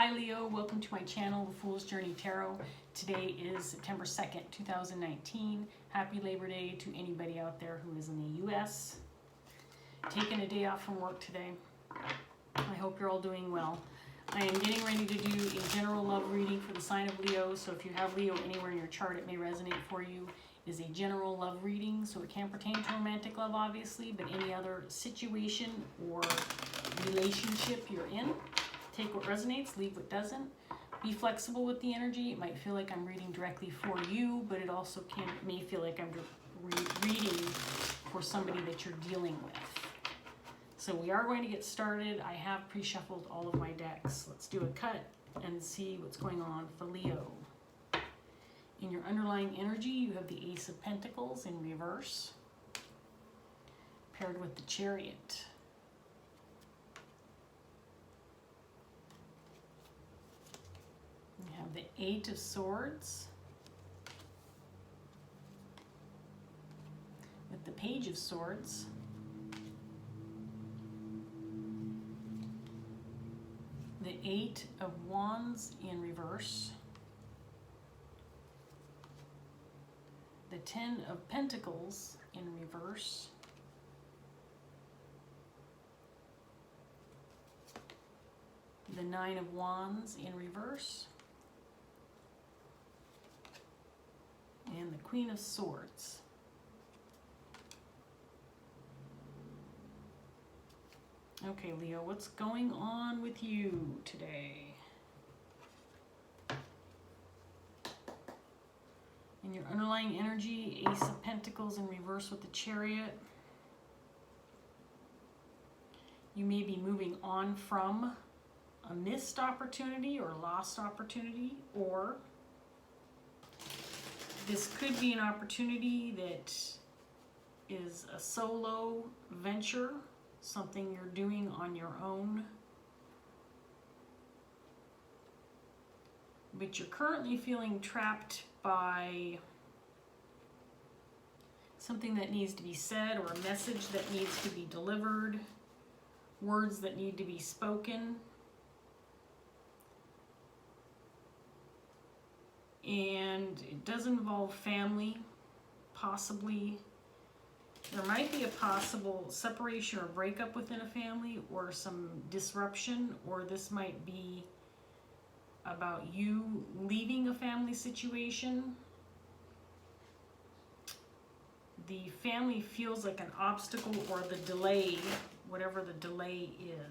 Hi Leo, welcome to my channel, The Fool's Journey Tarot. Today is September 2nd, 2019. Happy Labor Day to anybody out there who is in the US. Taking a day off from work today. I hope you're all doing well. I am getting ready to do a general love reading for the sign of Leo, so if you have Leo anywhere in your chart, it may resonate for you. It is a general love reading, so it can pertain to romantic love, obviously, but any other situation or relationship you're in. Take what resonates, leave what doesn't. Be flexible with the energy. It might feel like I'm reading directly for you, but it also may feel like I'm reading for somebody that you're dealing with. So we are going to get started. I have pre-shuffled all of my decks. Let's do a cut and see what's going on for Leo. In your underlying energy, you have the Ace of Pentacles in reverse, paired with the Chariot. You have the Eight of Swords with the Page of Swords, the Eight of Wands in reverse, the Ten of Pentacles in reverse, the Nine of Wands in reverse, and the Queen of Swords. Okay, Leo, what's going on with you today? In your underlying energy, Ace of Pentacles in reverse with the Chariot. You may be moving on from a missed opportunity or lost opportunity, or this could be an opportunity that is a solo venture, something you're doing on your own, but you're currently feeling trapped by something that needs to be said, or a message that needs to be delivered, words that need to be spoken. And it does involve family, possibly. There might be a possible separation or breakup within a family, or some disruption, or this might be about you leaving a family situation. The family feels like an obstacle, or the delay, whatever the delay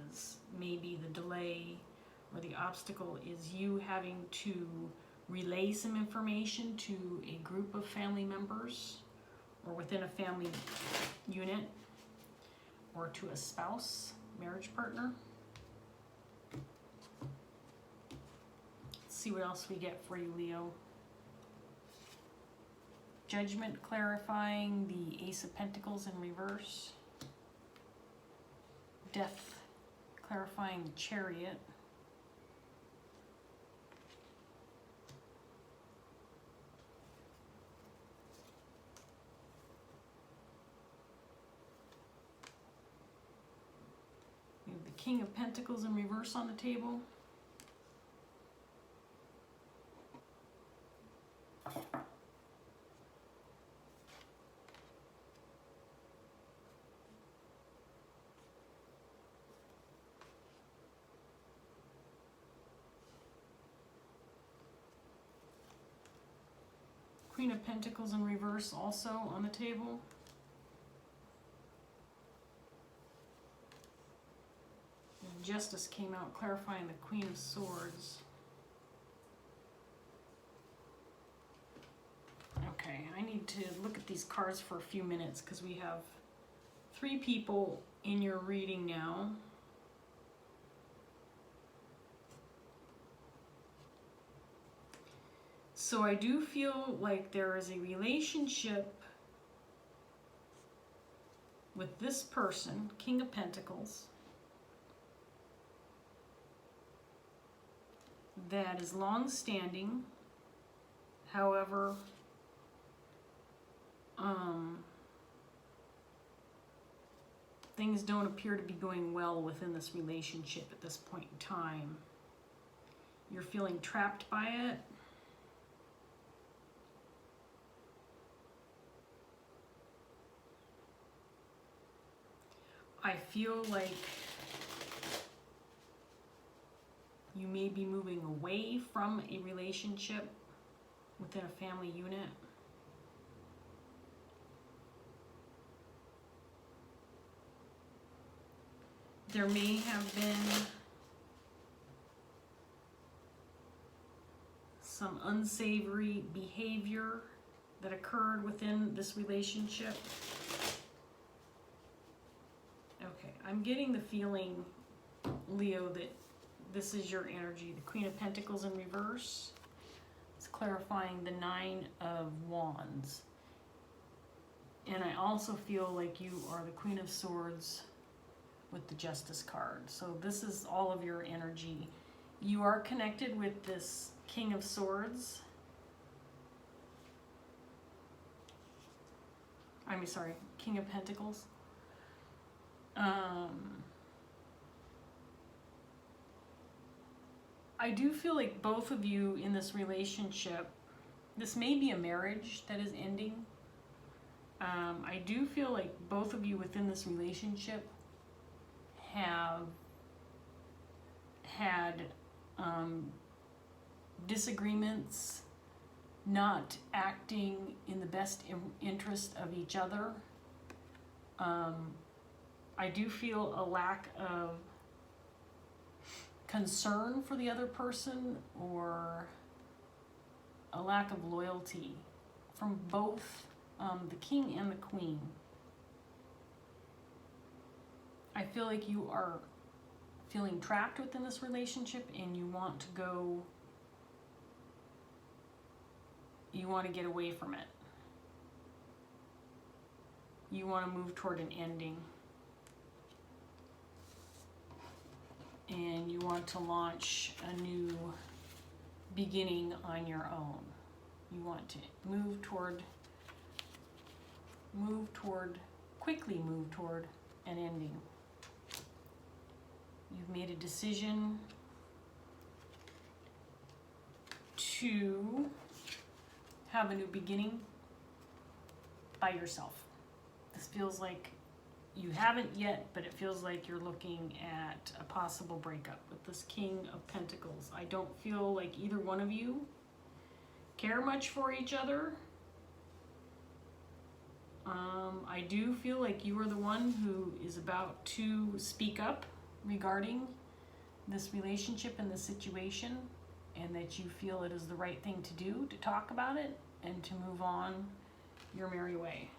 is. Maybe the delay or the obstacle is you having to relay some information to a group of family members, or within a family unit, or to a spouse, marriage partner. Let's see what else we get for you, Leo. Judgment clarifying the Ace of Pentacles in reverse. Death clarifying the Chariot. The King of Pentacles in reverse on the table. Queen of Pentacles in reverse also on the table. Justice came out clarifying the Queen of Swords. Okay, I need to look at these cards for a few minutes because we have 3 people in your reading now. So I do feel like there is a relationship with this person, King of Pentacles, that is long-standing. However, things don't appear to be going well within this relationship at this point in time. You're feeling trapped by it. I feel like you may be moving away from a relationship within a family unit. There may have been some unsavory behavior that occurred within this relationship. Okay, I'm getting the feeling, Leo, that this is your energy. The Queen of Pentacles in reverse. It's clarifying the Nine of Wands. And I also feel like you are the Queen of Swords with the Justice card. So this is all of your energy. You are connected with this King of Swords. I'm sorry, King of Pentacles. I do feel like both of you in this relationship, this may be a marriage that is ending. I do feel like both of you within this relationship have had disagreements, not acting in the best interest of each other. I do feel a lack of concern for the other person, or a lack of loyalty from both the king and the queen. I feel like you are feeling trapped within this relationship and you want to go, you want to get away from it. You want to move toward an ending. And you want to launch a new beginning on your own. You want to quickly move toward an ending. You've made a decision to have a new beginning by yourself. This feels like you haven't yet, but it feels like you're looking at a possible breakup with this King of Pentacles. I don't feel like either one of you care much for each other. I do feel like you are the one who is about to speak up regarding this relationship and this situation, and that you feel it is the right thing to do, to talk about it and to move on your merry way.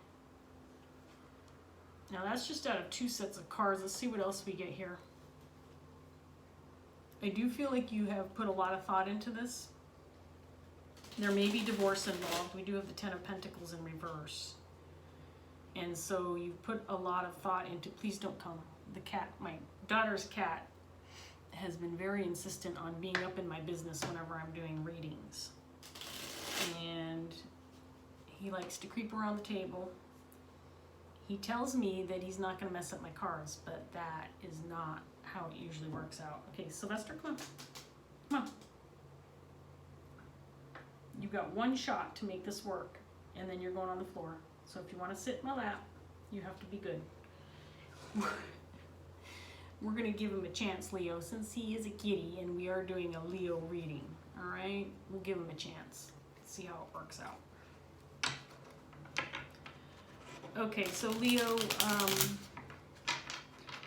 Now that's just out of 2 sets of cards. Let's see what else we get here. I do feel like you have put a lot of thought into this. There may be divorce involved. We do have the Ten of Pentacles in reverse. And so you've put a lot of thought into, please don't come. The cat, my daughter's cat, has been very insistent on being up in my business whenever I'm doing readings. And he likes to creep around the table. He tells me that he's not going to mess up my cards, but that is not how it usually works out. Okay, Sylvester, come on. Come on. You've got one shot to make this work, and then you're going on the floor. So if you want to sit in my lap, you have to be good. We're going to give him a chance, Leo, since he is a kitty and we are doing a Leo reading. All right? We'll give him a chance. See how it works out. Okay, so Leo,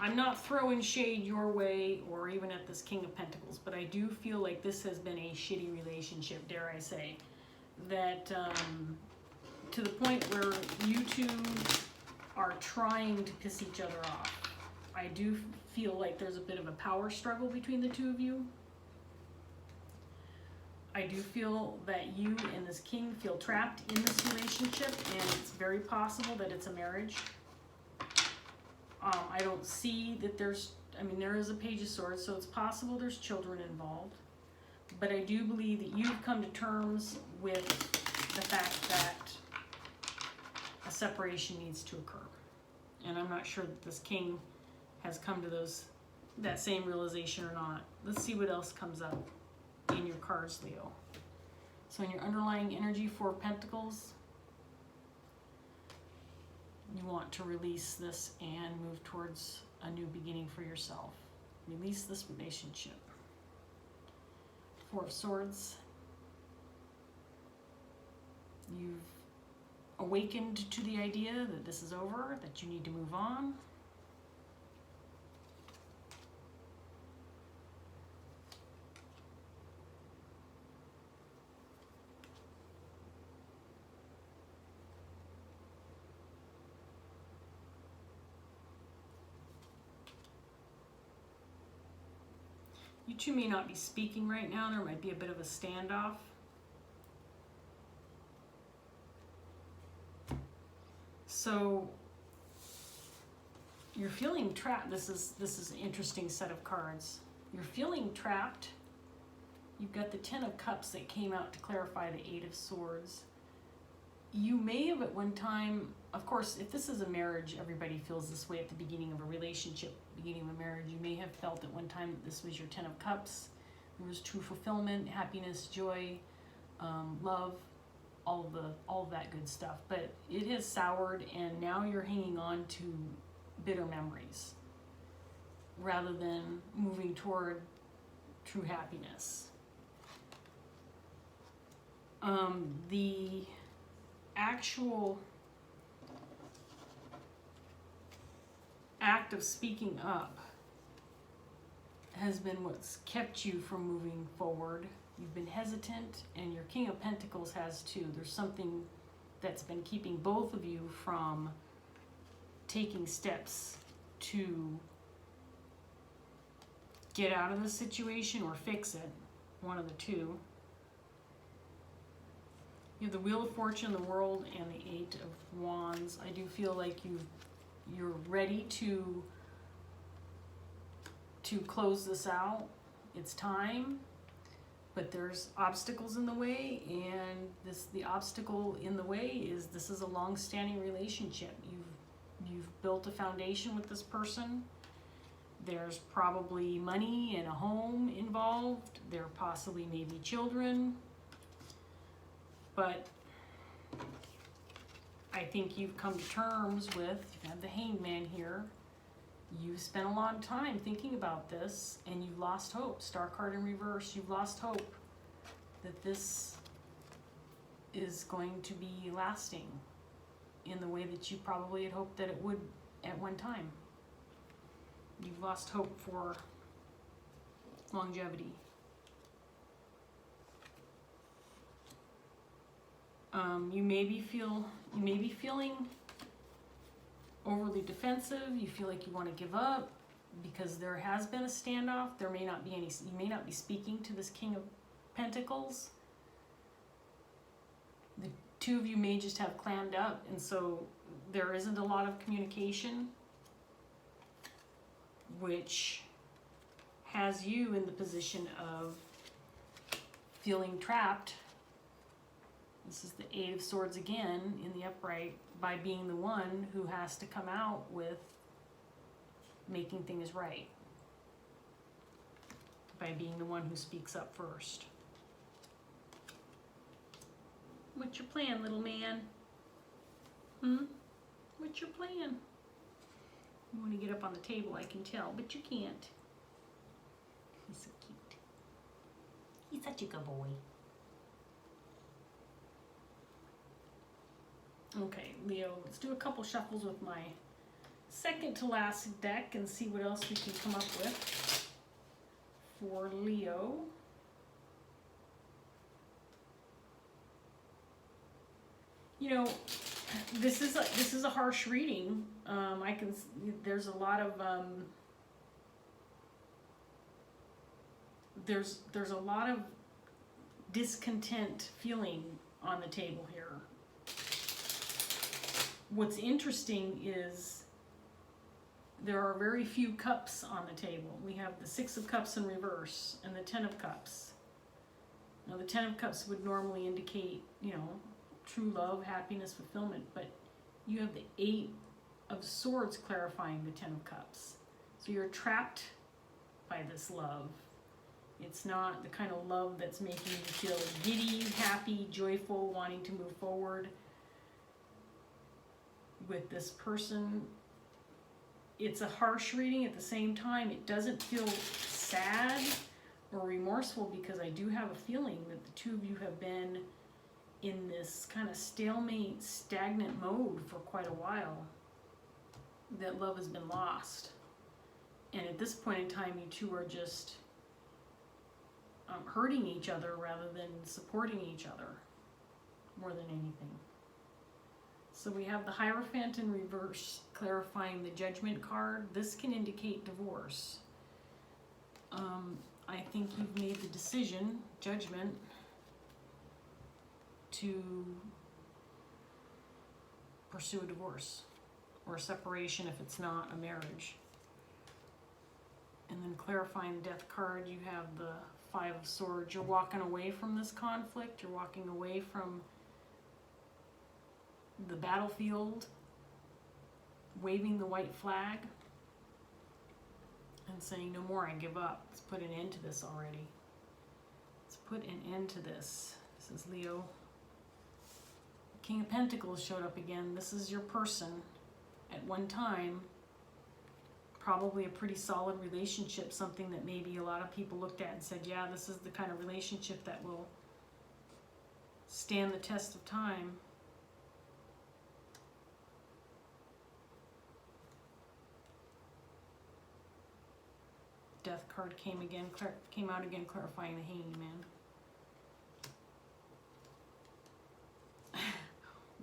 I'm not throwing shade your way or even at this King of Pentacles, but I do feel like this has been a shitty relationship, dare I say. That to the point where you two are trying to piss each other off. I do feel like there's a bit of a power struggle between the two of you. I do feel that you and this king feel trapped in this relationship, and it's very possible that it's a marriage. I don't see that there's, I mean, there is a Page of Swords, so it's possible there's children involved. But I do believe that you've come to terms with the fact that a separation needs to occur. And I'm not sure that this king has come to that same realization or not. Let's see what else comes up. in your cards, Leo. So in your underlying energy, Four of Pentacles, you want to release this and move towards a new beginning for yourself. Release this relationship. Four of Swords, you've awakened to the idea that this is over, that you need to move on. You two may not be speaking right now. There might be a bit of a standoff. So you're feeling trapped. This is an interesting set of cards. You're feeling trapped. You've got the Ten of Cups that came out to clarify the Eight of Swords. You may have at one time, of course, if this is a marriage, everybody feels this way at the beginning of a relationship, beginning of a marriage. You may have felt at one time that this was your Ten of Cups. There was true fulfillment, happiness, joy, love, all of that good stuff. But it has soured, and now you're hanging on to bitter memories rather than moving toward true happiness. The actual act of speaking up has been what's kept you from moving forward. You've been hesitant, and your King of Pentacles has too. There's something that's been keeping both of you from taking steps to get out of the situation or fix it, one of the two. You have the Wheel of Fortune, the World, and the Eight of Wands. I do feel like you're ready to close this out. It's time, but there's obstacles in the way, and the obstacle in the way is this is a long-standing relationship. You've built a foundation with this person. There's probably money and a home involved. There possibly maybe children. But I think you've come to terms with, you have the Hangman here. You've spent a lot of time thinking about this, and you've lost hope. Star card in reverse, you've lost hope that this is going to be lasting in the way that you probably had hoped that it would at one time. You've lost hope for longevity. You may be feeling overly defensive. You feel like you want to give up because there has been a standoff. There may not be any. You may not be speaking to this King of Pentacles. The two of you may just have clammed up, and so there isn't a lot of communication, which has you in the position of feeling trapped. This is the Eight of Swords again in the upright, by being the one who has to come out with making things right. By being the one who speaks up first. What's your plan, little man? What's your plan? You want to get up on the table, I can tell, but you can't. He's so cute. He's such a good boy. Okay, Leo, let's do a couple shuffles with my second to last deck and see what else we can come up with for Leo. You know, this is a harsh reading. There's a lot of there's a lot of discontent feeling on the table here. What's interesting is there are very few cups on the table. We have the Six of Cups in reverse and the Ten of Cups. Now the Ten of Cups would normally indicate, you know, true love, happiness, fulfillment, but you have the Eight of Swords clarifying the Ten of Cups. So you're trapped by this love. It's not the kind of love that's making you feel giddy, happy, joyful, wanting to move forward with this person. It's a harsh reading. At the same time, it doesn't feel sad or remorseful, because I do have a feeling that the two of you have been in this kind of stalemate, stagnant mode for quite a while. That love has been lost. And at this point in time, you two are just hurting each other rather than supporting each other more than anything. So we have the Hierophant in reverse, clarifying the Judgment card. This can indicate divorce. I think you've made the decision, Judgment, to pursue a divorce or a separation if it's not a marriage. And then clarifying the Death card, you have the Five of Swords. You're walking away from this conflict. You're walking away from the battlefield, waving the white flag and saying, no more, I give up. Let's put an end to this already. Let's put an end to this. This is Leo. King of Pentacles showed up again. This is your person. At one time, probably a pretty solid relationship, something that maybe a lot of people looked at and said, yeah, this is the kind of relationship that will stand the test of time. Death card came out again, clarifying the Hanged Man.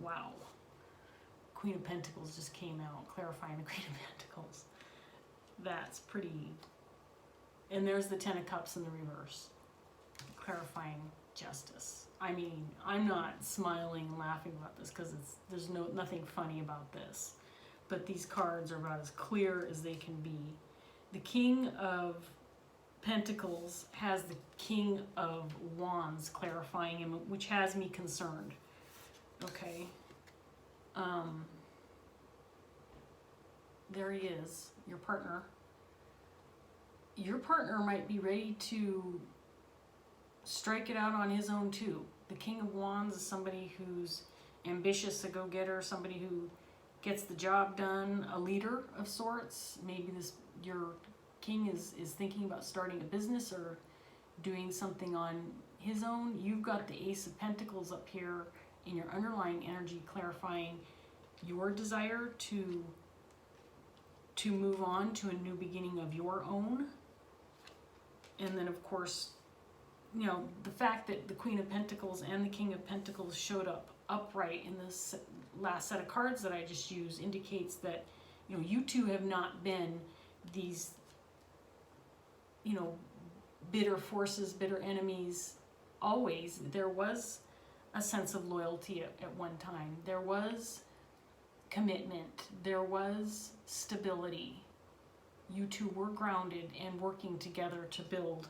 Wow. Queen of Pentacles just came out, clarifying the Queen of Pentacles. That's pretty. And there's the Ten of Cups in the reverse, clarifying justice. I mean, I'm not smiling and laughing about this because there's nothing funny about this. But these cards are about as clear as they can be. The King of Pentacles has the King of Wands clarifying him, which has me concerned. Okay. There he is, your partner. Your partner might be ready to strike it out on his own too. The King of Wands is somebody who's ambitious, a go-getter, somebody who gets the job done, a leader of sorts. Maybe your king is thinking about starting a business or doing something on his own. You've got the Ace of Pentacles up here in your underlying energy, clarifying your desire to move on to a new beginning of your own. And then, of course, you know, the fact that the Queen of Pentacles and the King of Pentacles showed up upright in this last set of cards that I just used indicates that, you know, you two have not been these, you know, bitter forces, bitter enemies always. There was a sense of loyalty at one time. There was commitment. There was stability. You two were grounded and working together to build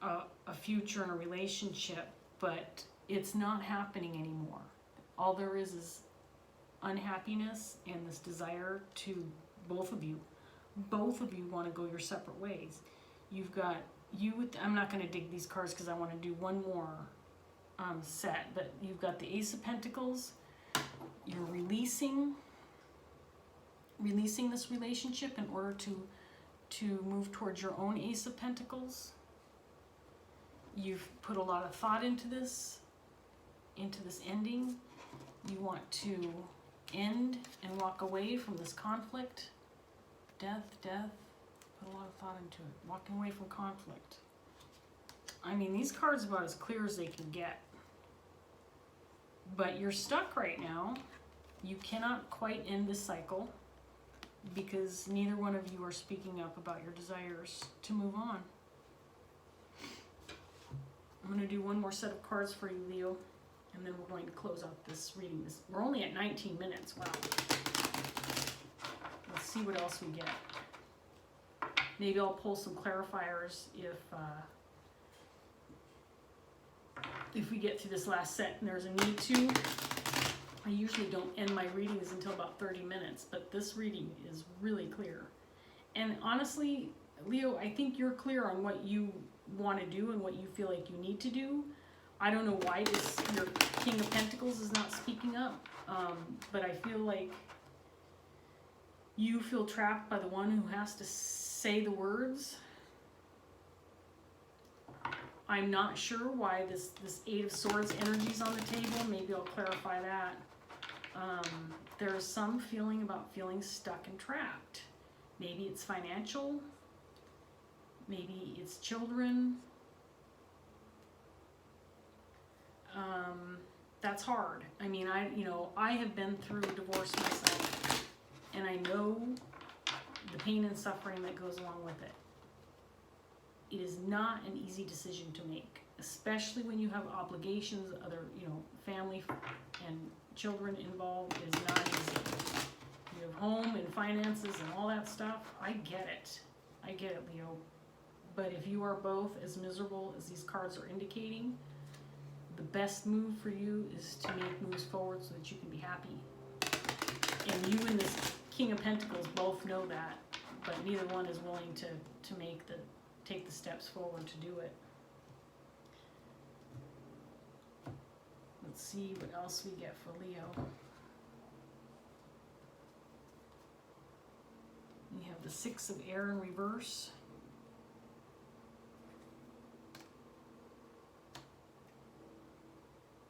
a future and a relationship, but it's not happening anymore. All there is unhappiness and this desire to both of you want to go your separate ways. You've got I'm not going to dig these cards because I want to do one more set, but you've got the Ace of Pentacles. You're releasing this relationship in order to move towards your own Ace of Pentacles. You've put a lot of thought into this ending. You want to end and walk away from this conflict. Death, put a lot of thought into it. Walking away from conflict. I mean, these cards are about as clear as they can get. But you're stuck right now. You cannot quite end this cycle because neither one of you are speaking up about your desires to move on. I'm going to do one more set of cards for you, Leo, and then we're going to close out this reading. We're only at 19 minutes. Wow. Let's see what else we get. Maybe I'll pull some clarifiers if we get through this last set and there's a need to. I usually don't end my readings until about 30 minutes, but this reading is really clear. And honestly, Leo, I think you're clear on what you want to do and what you feel like you need to do. I don't know why your King of Pentacles is not speaking up, but I feel like you feel trapped by the one who has to say the words. I'm not sure why this Eight of Swords energy is on the table. Maybe I'll clarify that. There's some feeling about feeling stuck and trapped. Maybe it's financial. Maybe it's children. That's hard. I mean, I have been through divorce myself, and I know the pain and suffering that goes along with it. It is not an easy decision to make, especially when you have obligations, other, family and children involved. It is not easy. You have home and finances and all that stuff. I get it. I get it, Leo. But if you are both as miserable as these cards are indicating, the best move for you is to make moves forward so that you can be happy. And you and this King of Pentacles both know that, but neither one is willing to take the steps forward to do it. Let's see what else we get for Leo. We have the Six of Air in reverse.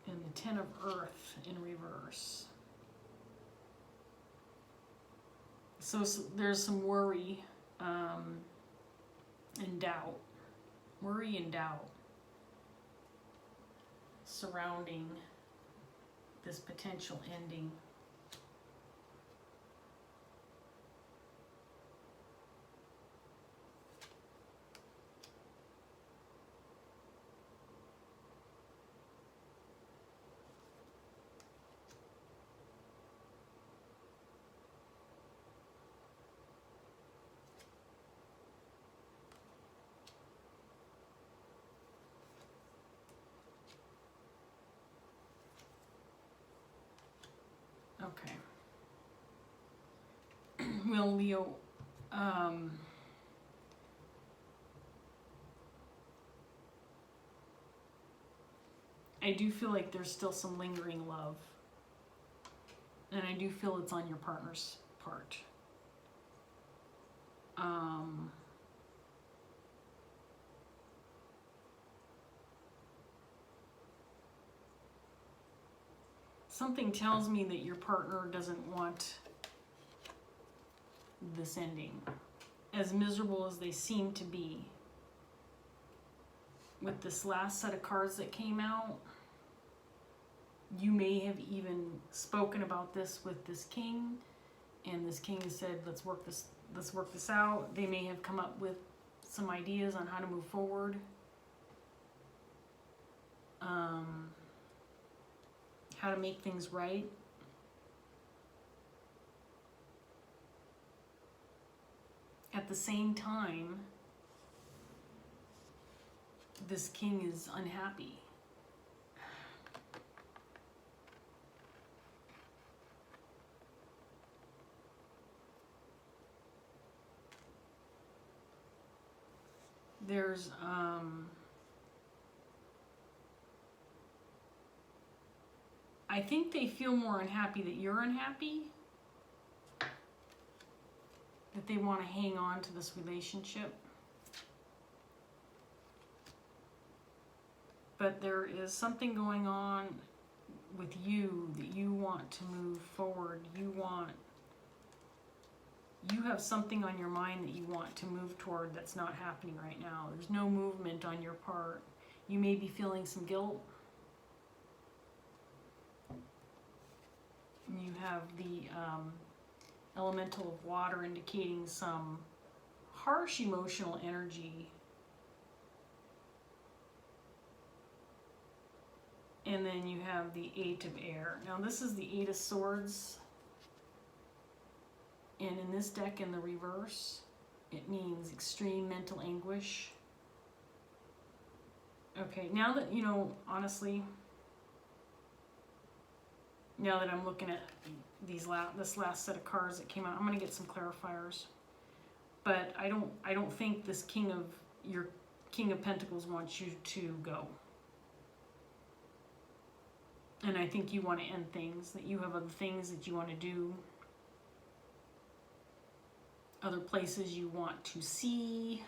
And the Ten of Earth in reverse. So there's some worry and doubt. Worry and doubt surrounding this potential ending. Okay. Well, Leo, I do feel like there's still some lingering love. And I do feel it's on your partner's part. Something tells me that your partner doesn't want this ending. As miserable as they seem to be. With this last set of cards that came out, you may have even spoken about this with this king, and this king has said, let's work this out. They may have come up with some ideas on how to move forward. How to make things right. At the same time, this king is unhappy. There's I think they feel more unhappy that you're unhappy, that they want to hang on to this relationship. But there is something going on with you that you want to move forward. You have something on your mind that you want to move toward that's not happening right now. There's no movement on your part. You may be feeling some guilt. You have the elemental of water indicating some harsh emotional energy. And then you have the Eight of Air. Now this is the Eight of Swords. And in this deck in the reverse, it means extreme mental anguish. Okay, now that, honestly, now that I'm looking at this last set of cards that came out, I'm going to get some clarifiers. but I don't think this your King of Pentacles wants you to go. And I think you want to end things, that you have other things that you want to do, other places you want to see,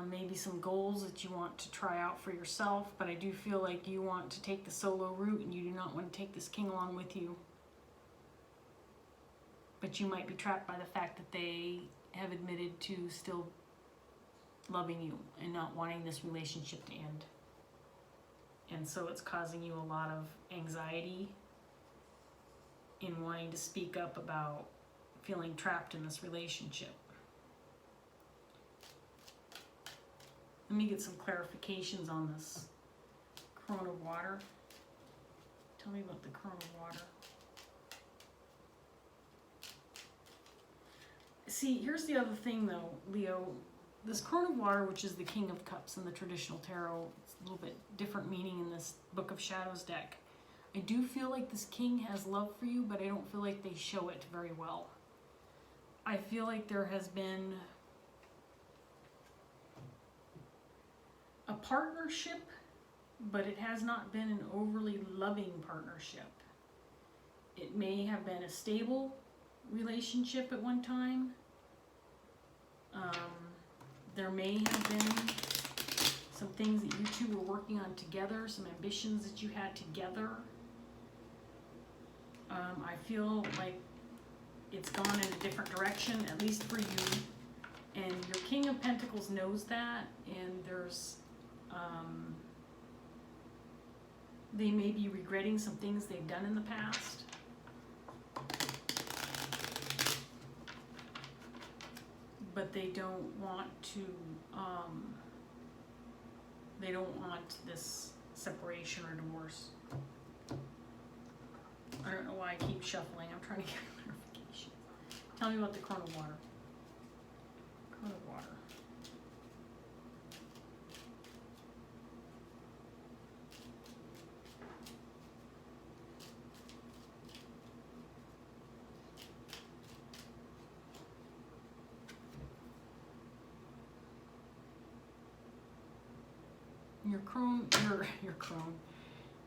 maybe some goals that you want to try out for yourself, but I do feel like you want to take the solo route and you do not want to take this king along with you. But you might be trapped by the fact that they have admitted to still loving you and not wanting this relationship to end. And so it's causing you a lot of anxiety in wanting to speak up about feeling trapped in this relationship. Let me get some clarifications on this Crone of Water. Tell me about the Crone of Water. See, here's the other thing though, Leo. This Crone of Water, which is the King of Cups in the traditional tarot, it's a little bit different meaning in this Book of Shadows deck. I do feel like this king has love for you, but I don't feel like they show it very well. I feel like there has been a partnership, but it has not been an overly loving partnership. It may have been a stable relationship at one time. There may have been some things that you two were working on together, some ambitions that you had together. I feel like it's gone in a different direction, at least for you. And your King of Pentacles knows that, and there's they may be regretting some things they've done in the past. But they don't want to, they don't want this separation or divorce. I don't know why I keep shuffling. I'm trying to get clarification. Tell me about the Crone of Water. Crone of Water.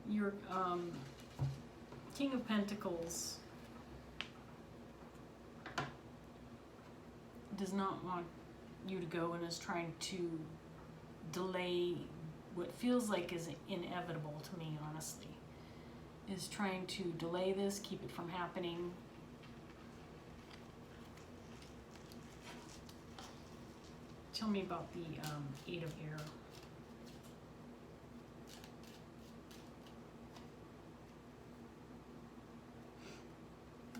Your King of Pentacles does not want you to go and is trying to delay what feels like is inevitable to me, honestly. Is trying to delay this, keep it from happening. Tell me about the Eight of Air.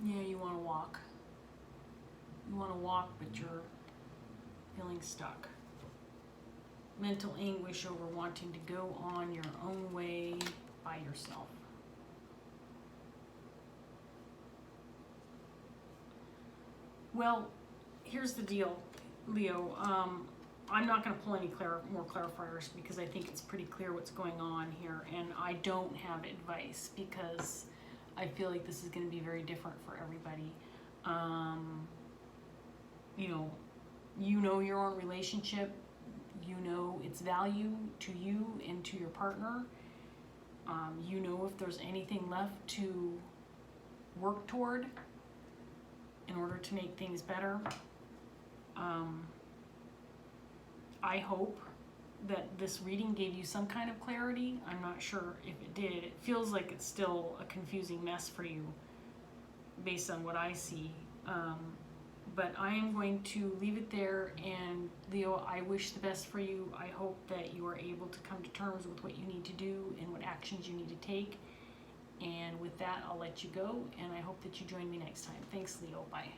Yeah, you want to walk. You want to walk, but you're feeling stuck. Mental anguish over wanting to go on your own way by yourself. Well, here's the deal, Leo. I'm not going to pull any more clarifiers because I think it's pretty clear what's going on here, and I don't have advice because I feel like this is going to be very different for everybody. You know your own relationship. You know its value to you and to your partner. You know if there's anything left to work toward in order to make things better. I hope that this reading gave you some kind of clarity. I'm not sure if it did. It feels like it's still a confusing mess for you based on what I see. But I am going to leave it there, and Leo, I wish the best for you. I hope that you are able to come to terms with what you need to do and what actions you need to take. And with that, I'll let you go, and I hope that you join me next time. Thanks, Leo. Bye.